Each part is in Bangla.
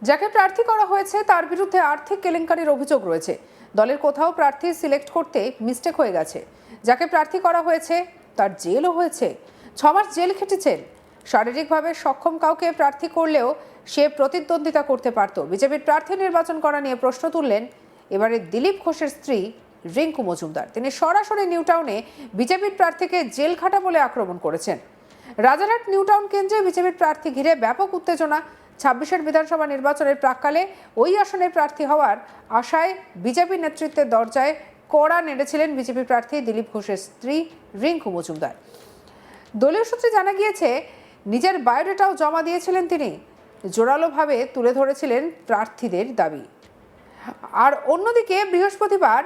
যাকে প্রার্থী করা হয়েছে তার বিরুদ্ধে আর্থিক কেলেঙ্কারির অভিযোগ রয়েছে। দলের কোথাও প্রার্থী সিলেক্ট করতে মিস্টেক হয়ে গেছে। যাকে প্রার্থী করা হয়েছে তার জেলও হয়েছে, 6 মাস জেল খেটেছেন। শারীরিকভাবে সক্ষম কাউকে প্রার্থী করলেও সে প্রতিদ্বন্দ্বিতা করতে পারত। বিজেপির প্রার্থী নির্বাচন করা নিয়ে প্রশ্ন তুললেন এবারে দিলীপ ঘোষের স্ত্রী রিঙ্কু মজুমদার। তিনি সরাসরি নিউটাউনে বিজেপির প্রার্থীকে জেল খাটা বলে আক্রমণ করেছেন। রাজারহাট নিউটাউন কেন্দ্রে বিজেপির প্রার্থী ঘিরে ব্যাপক উত্তেজনা। 26-এর বিধানসভা নির্বাচনের প্রাক্কালে ওই আসনের প্রার্থী হওয়ার আশায় বিজেপি নেতৃত্বের দরজায় কড়া নেড়েছিলেন বিজেপি প্রার্থী দিলীপ ঘোষের স্ত্রী রিঙ্কু মজুমদার। দলীয় সূত্রে জানা গিয়েছে নিজের বায়োডাটাও জমা দিয়েছিলেন তিনি। জোরালোভাবে তুলে ধরেছিলেন প্রার্থীদের দাবি। আর অন্যদিকে বৃহস্পতিবার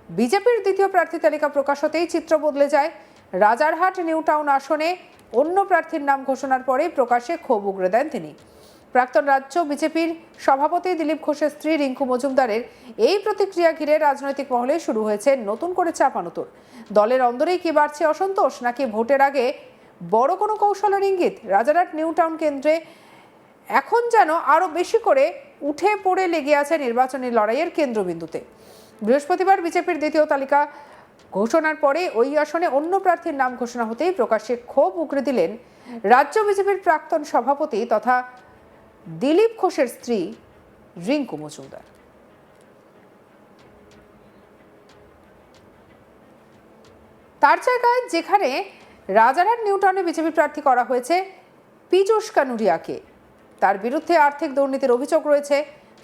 বিজেপির দ্বিতীয় প্রার্থী তালিকা প্রকাশ হতেই চিত্র বদলে যায়। রাজারহাট নিউটাউন আসনে অন্য প্রার্থীর নাম ঘোষণার পরেই প্রকাশ্যে ক্ষোভ উগরে দেন তিনি। প্রাক্তন রাজ্য বিজেপির সভাপতি দিলীপ ঘোষের স্ত্রী রিঙ্কু মজুমদারের এই প্রতিক্রিয়া ঘিরে রাজনৈতিক মহলে শুরু হয়েছে নতুন করে চাপানোতর। দলের অন্দরেই কি বাড়ছে অসন্তোষ, নাকি ভোটের আগে বড় কোনো কৌশলের ইঙ্গিত? রাজারহাট নিউটাউন কেন্দ্রে এখন যেন আরও বেশি করে উঠে পড়ে লেগে আছে নির্বাচনী লড়াইয়ের কেন্দ্রবিন্দুতে। বৃহস্পতিবার বিজেপির দ্বিতীয় তালিকা ঘোষণার পরে ওই আসনে অন্য প্রার্থীর নাম ঘোষণা হতেই প্রকাশ্যে ক্ষোভ উগরে দিলেন রাজ্য বিজেপির প্রাক্তন সভাপতি তথা দিলীপ ঘোষের স্ত্রী রিঙ্কু মজুমদার। তার জায়গায় যেখানে রাজারহাট নিউটাউনে বিজেপি প্রার্থী করা হয়েছে পীযূষ কানুরিয়াকে, তার বিরুদ্ধে আর্থিক দুর্নীতির অভিযোগ রয়েছে।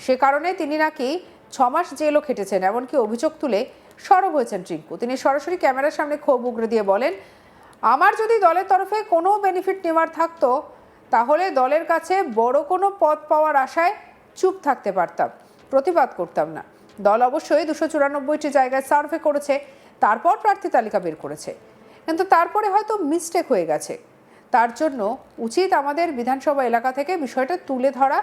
সে কারণে তিনি নাকি 6 মাস জেলও খেটেছেন, এমনকি অভিযোগ তুলে সরব হয়েছেন রিঙ্কু। তিনি সরাসরি ক্যামেরার সামনে ক্ষোভ উগরে দিয়ে বলেন, আমার যদি দলের তরফে কোনো বেনিফিট নেওয়ার থাকতো তাহলে দলের কাছে বড় কোনো পদ পাওয়ার আশায় চুপ থাকতে পারতাম, প্রতিবাদ করতাম না। দল অবশ্যই 294টি জায়গায় সার্ভে করেছে, তারপর প্রার্থী তালিকা বের করেছে, কিন্তু তারপরে হয়তো মিস্টেক হয়ে গেছে। তার জন্য উচিত আমাদের বিধানসভা এলাকা থেকে বিষয়টা তুলে ধরা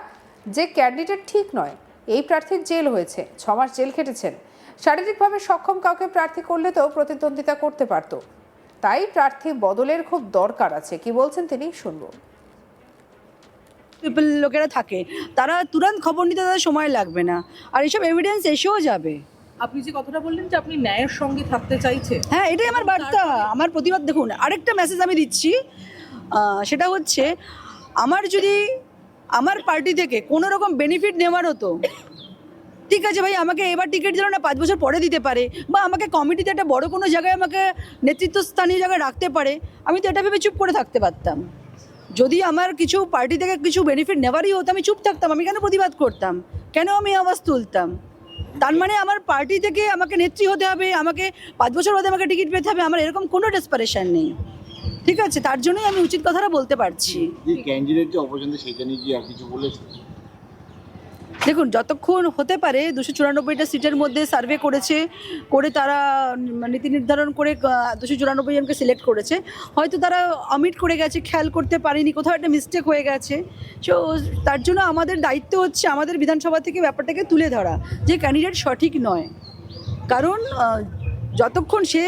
যে ক্যান্ডিডেট ঠিক নয়। এই প্রার্থীর জেল হয়েছে, 6 মাস জেল খেটেছেন। শারীরিকভাবে সক্ষম কাউকে প্রার্থী করলে তো প্রতিদ্বন্দ্বিতা করতে পারত। তাই প্রার্থী বদলের খুব দরকার আছে। কি বলছেন তিনি, শুনবো। লোকেরা থাকে, তারা তুরন্ত খবর নিতে তাদের সময় লাগবে না, আর এইসব এভিডেন্স এসেও যাবে। আপনি যে কথাটা বললেন যে আপনি ন্যায়ের সঙ্গে থাকতে চাইছেন, হ্যাঁ, এটাই আমার বার্তা, আমার প্রতিবাদ। দেখুন, আরেকটা মেসেজ আমি দিচ্ছি, সেটা হচ্ছে আমার যদি আমার পার্টি থেকে কোনো রকম বেনিফিট নেওয়ার হতো, ঠিক আছে ভাই, আমাকে এবার টিকিট দিল না, 5 বছর পরে দিতে পারে, বা আমাকে কমিটিতে একটা বড় কোনো জায়গায় আমাকে নেতৃত্বস্থানীয় জায়গায় রাখতে পারে, আমি তো এটা ভেবে চুপ করে থাকতে পারতাম। যদি আমার কিছু পার্টি থেকে কিছু বেনিফিট নেওয়ারই হতো, আমি চুপ থাকতাম, আমি কেন প্রতিবাদ করতাম, কেন আমি আওয়াজ তুলতাম? তার মানে আমার পার্টি থেকে আমাকে নেত্রী হতে হবে, আমাকে 5 বছর বাদে আমাকে টিকিট পেতে হবে, আমার এরকম কোনো ডেসপারেশন নেই, ঠিক আছে? তার জন্যই আমি উচিত কথাটা বলতে পারছি। ক্যান্ডিডেট যে অপছন্দ সেটা নিয়ে কি আর কিছু বলেছে? দেখুন, যতক্ষণ হতে পারে 294টা সিটের মধ্যে সার্ভে করেছে, করে তারা নীতি নির্ধারণ করে 294 জনকে সিলেক্ট করেছে। হয়তো তারা অমিট করে গেছে, খেয়াল করতে পারেনি, কোথাও একটা মিস্টেক হয়ে গেছে। সো তার জন্য আমাদের দায়িত্ব হচ্ছে আমাদের বিধানসভা থেকে ব্যাপারটাকে তুলে ধরা যে ক্যান্ডিডেট সঠিক নয়। কারণ যতক্ষণ সে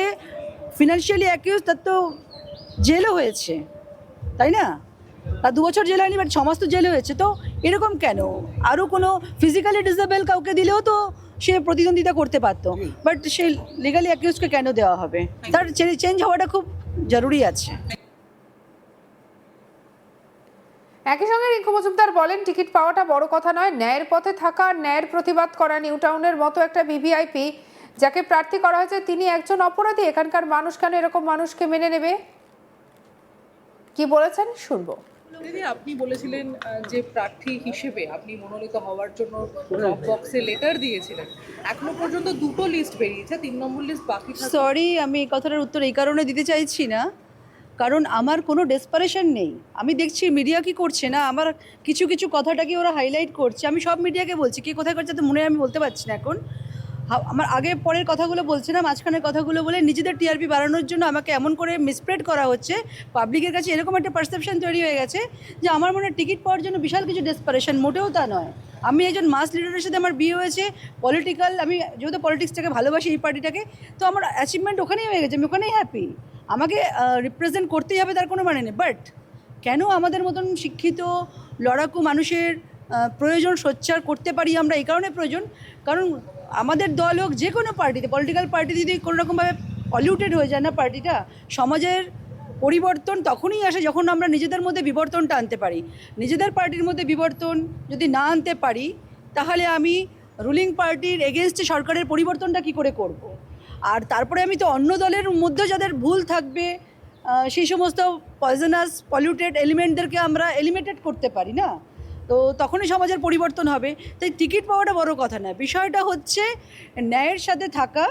ফিনান্সিয়ালি অ্যাকিউজ, তার তো জেলও হয়েছে, তাই না? আর 2 বছর জেল হয়নি, বাট 6 মাস তো জেল হয়েছে। তো এরকম কেন? আরও কোনো ফিজিক্যালি ডিসেবল কাউকে দিলেও তো সে প্রতিদ্বন্দ্বিতা করতে পারতো, বাট সে লিগালি অ্যাকিউজকে কেন দেওয়া হবে? তার চেঞ্জ হওয়াটা খুব জরুরি আছে। একই সঙ্গে রিঙ্কু মজুমদার বলেন, টিকিট পাওয়াটা বড় কথা নয়, ন্যায়ের পথে থাকা, ন্যায়ের প্রতিবাদ করা। নিউটাউনের মতো একটা ভিভিআইপি যাকে প্রার্থী করা হয়েছে তিনি একজন অপরাধী। এখানকার মানুষ কেন এরকম মানুষকে মেনে নেবে? কি বলেছেন, শুনবো। দিদি, আপনি বলেছিলেন যে প্রার্থী হিসেবে আপনি মনোনীত হওয়ার জন্য ড্রপ বক্সে লেটার দিয়েছিলেন। এখনো পর্যন্ত 2টো লিস্ট বেরিয়েছে, 3 নম্বর লিস্ট বাকি থাকে। সরি, আমি এই কথাটার উত্তর এই কারণে দিতে চাইছি না, কারণ আমার কোনো ডেসপারেশন নেই। আমি দেখছি মিডিয়া কি করছে না, আমার কিছু কিছু কথাটাকে ওরা হাইলাইট করছে। আমি সব মিডিয়াকে বলছি, কে কোথায় করছে তো মনে আমি বলতে পারছি না এখন। আমার আগে পরের কথাগুলো বলছে না, মাঝখানের কথাগুলো বলে নিজেদের টিআরপি বাড়ানোর জন্য আমাকে এমন করে মিসপ্রেড করা হচ্ছে। পাবলিকের কাছে এরকম একটা পারসেপশন তৈরি হয়ে গেছে যে আমার মনে হয় টিকিট পাওয়ার জন্য বিশাল কিছু ডেসপারেশন, মোটেও তা নয়। আমি একজন মাস লিডারের সাথে আমার বিয়ে হয়েছে, পলিটিক্যাল, আমি যেহেতু পলিটিক্সটাকে ভালোবাসি, এই পার্টিটাকে, তো আমার অ্যাচিভমেন্ট ওখানেই হয়ে গেছে, আমি ওখানেই হ্যাপি। আমাকে রিপ্রেজেন্ট করতেই হবে তার কোনো মানে নেই। বাট কেন আমাদের মতন শিক্ষিত লড়াকু মানুষের প্রয়োজন সোচ্চার করতে পারি আমরা এই কারণে প্রয়োজন, কারণ আমাদের দল হোক যে কোনো পার্টিতে, পলিটিক্যাল পার্টি যদি কোনো রকমভাবে পলিউটেড হয়ে যায় না পার্টিটা, সমাজের পরিবর্তন তখনই আসে যখন আমরা নিজেদের মধ্যে বিবর্তনটা আনতে পারি। নিজেদের পার্টির মধ্যে বিবর্তন যদি না আনতে পারি, তাহলে আমি রুলিং পার্টির এগেনস্টে সরকারের পরিবর্তনটা কি করে করব। আর তারপরে আমি তো অন্য দলের মধ্যে যাদের ভুল থাকবে সেই সমস্ত পয়জনাস পলিউটেড এলিমেন্টদেরকে আমরা এলিমিনেট করতে পারি না, তো তখনই সমাজের পরিবর্তন হবে। তাই টিকিট পাওয়াটা বড় কথা না, বিষয়টা হচ্ছে ন্যায়ের সাথে থাকা,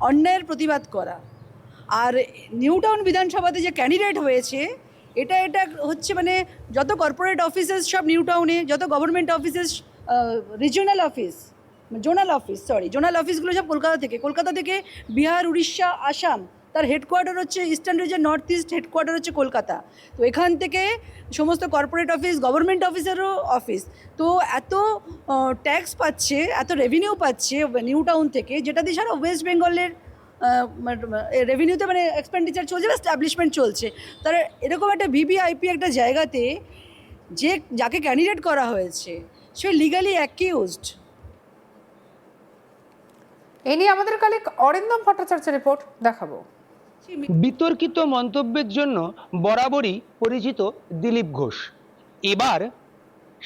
অন্যায়ের প্রতিবাদ করা। আর নিউ টাউন বিধানসভাতে যে ক্যান্ডিডেট হয়েছে, এটা হচ্ছে মানে যত কর্পোরেট অফিসেস সব নিউ টাউনে, যত government offices, regional office, zonal অফিসগুলো সব কলকাতা থেকে বিহার, উড়িষ্যা, আসাম, তার হেডকোয়ার্টার হচ্ছে eastern region, north east headquarter হচ্ছে কলকাতা। তো এখান থেকে সমস্ত কর্পোরেট অফিস, গভর্নমেন্ট অফিসেরও অফিস, তো এত ট্যাক্স পাচ্ছে, এত রেভিনিউ পাচ্ছে নিউ টাউন থেকে, যেটা দিয়ে সারা ওয়েস্ট বেঙ্গলের রেভিনিউতে মানে এক্সপেন্ডিচার চলছে বা এস্টাবলিশমেন্ট চলছে। তার এরকম একটা ভিভিআইপি একটা জায়গাতে যাকে ক্যান্ডিডেট করা হয়েছে সে লিগালি অ্যাকিউজড। এ নিয়ে আমাদের কালিক অরিন্দম ভট্টাচার্যের রিপোর্ট দেখাবো। বিতর্কিত মন্তব্যের জন্য বরাবরই পরিচিত দিলীপ ঘোষ, এবার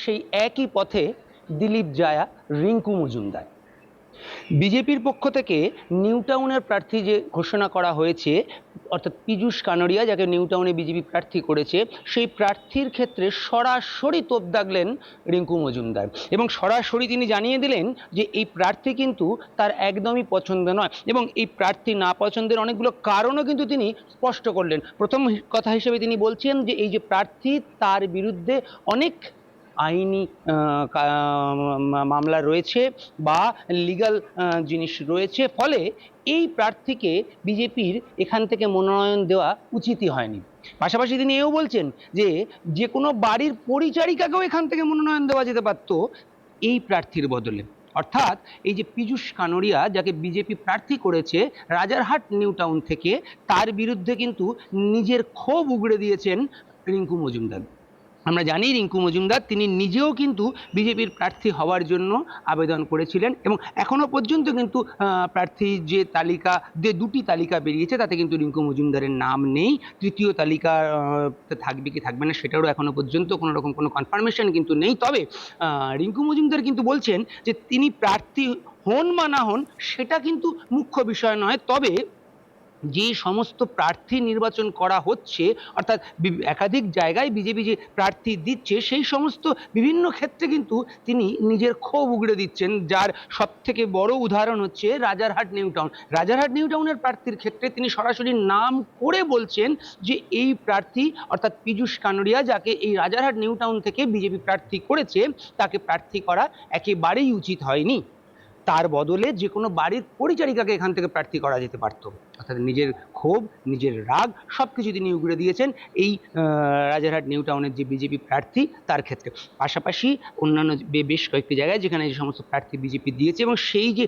সেই একই পথে দিলীপ জায়া, রিঙ্কু মজুমদার। বিজেপির পক্ষ থেকে নিউ টাউনের প্রার্থী যে ঘোষণা করা হয়েছে, অর্থাৎ পীযূষ কানোরিয়া, যাকে নিউ টাউনে বিজেপি প্রার্থী করেছে, সেই প্রার্থীর ক্ষেত্রে সরাসরি তোপ দাগলেন রিঙ্কু মজুমদার এবং সরাসরি তিনি জানিয়ে দিলেন যে এই প্রার্থী কিন্তু তার একদমই পছন্দ নয় এবং এই প্রার্থী না পছন্দের অনেকগুলো কারণও কিন্তু তিনি স্পষ্ট করলেন। প্রথম কথা হিসেবে তিনি বলছেন যে এই যে প্রার্থী, তার বিরুদ্ধে অনেক আইনি মামলা রয়েছে বা লিগ্যাল জিনিস রয়েছে, ফলে এই প্রার্থীকে বিজেপির এখান থেকে মনোনয়ন দেওয়া উচিতই হয়নি। পাশাপাশি তিনি এও বলছেন যে কোনো বাড়ির পরিচারিকাকেও এখান থেকে মনোনয়ন দেওয়া যেতে পারত এই প্রার্থীর বদলে। অর্থাৎ এই যে পীযূষ কানোরিয়া, যাকে বিজেপি প্রার্থী করেছে রাজারহাট নিউ টাউন থেকে, তার বিরুদ্ধে কিন্তু নিজের ক্ষোভ উগড়ে দিয়েছেন রিঙ্কু মজুমদার। আমরা জানি রিঙ্কু মজুমদার তিনি নিজেও কিন্তু বিজেপির প্রার্থী হওয়ার জন্য আবেদন করেছিলেন এবং এখনো পর্যন্ত কিন্তু প্রার্থীর যে তালিকা, যে দুটি তালিকা বেরিয়েছে তাতে কিন্তু রিঙ্কু মজুমদারের নাম নেই। তৃতীয় তালিকা থাকবে কি থাকবে না সেটারও এখনো পর্যন্ত কোনো রকম কোনো কনফার্মেশন কিন্তু নেই। তবে রিঙ্কু মজুমদার কিন্তু বলছেন যে তিনি প্রার্থী হন বা না হন সেটা কিন্তু মুখ্য বিষয় নয়, তবে যে সমস্ত প্রার্থী নির্বাচন করা হচ্ছে, অর্থাৎ একাধিক জায়গায় বিজেপি যে প্রার্থী দিচ্ছে, সেই সমস্ত বিভিন্ন ক্ষেত্রে কিন্তু তিনি নিজের ক্ষোভ উগড়ে দিচ্ছেন, যার সব থেকে বড় উদাহরণ হচ্ছে Rajarhat new town. Rajarhat new টাউনের প্রার্থীর ক্ষেত্রে তিনি সরাসরি নাম করে বলছেন যে এই প্রার্থী, অর্থাৎ পীযূষ কানোরিয়া, যাকে এই রাজারহাট নিউ টাউন থেকে বিজেপি প্রার্থী করেছে, তাকে প্রার্থী করা একেবারেই উচিত হয়নি। তার বদলে যে কোনো বাড়ির পরিচারিকাকে এখান থেকে প্রার্থী করা যেতে পারত। অর্থাৎ নিজের ক্ষোভ, নিজের রাগ সব কিছু তিনি উগড়ে দিয়েছেন এই রাজারহাট নিউ টাউনের যে বিজেপি প্রার্থী তার ক্ষেত্রে। পাশাপাশি অন্যান্য বেশ কয়েকটি জায়গায় যেখানে যে সমস্ত প্রার্থী বিজেপি দিয়েছে এবং সেই যে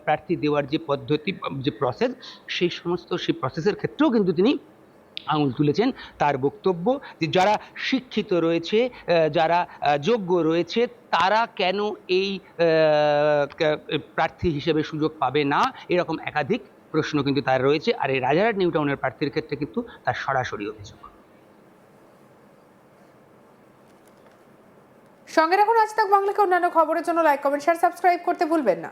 প্রার্থী দেওয়ার যে পদ্ধতি, যে প্রসেস, সেই প্রসেসের ক্ষেত্রেও কিন্তু তিনি আঙুল তুলেছেন। তার বক্তব্য যে যারা শিক্ষিত রয়েছে, যারা যোগ্য রয়েছে, তারা কেন এই প্রার্থী হিসেবে সুযোগ পাবে না, এরকম একাধিক প্রশ্ন কিন্তু তার রয়েছে। আর এই রাজারহাট নিউ টাউনের প্রার্থীর ক্ষেত্রে কিন্তু তার সরাসরি অভিযোগ। সঙ্গে রাখুন আজ তাক বাংলাকে অন্যান্য খবরের জন্য লাইক, কমেন্ট, শেয়ার, সাবস্ক্রাইব করতে ভুলবেন না।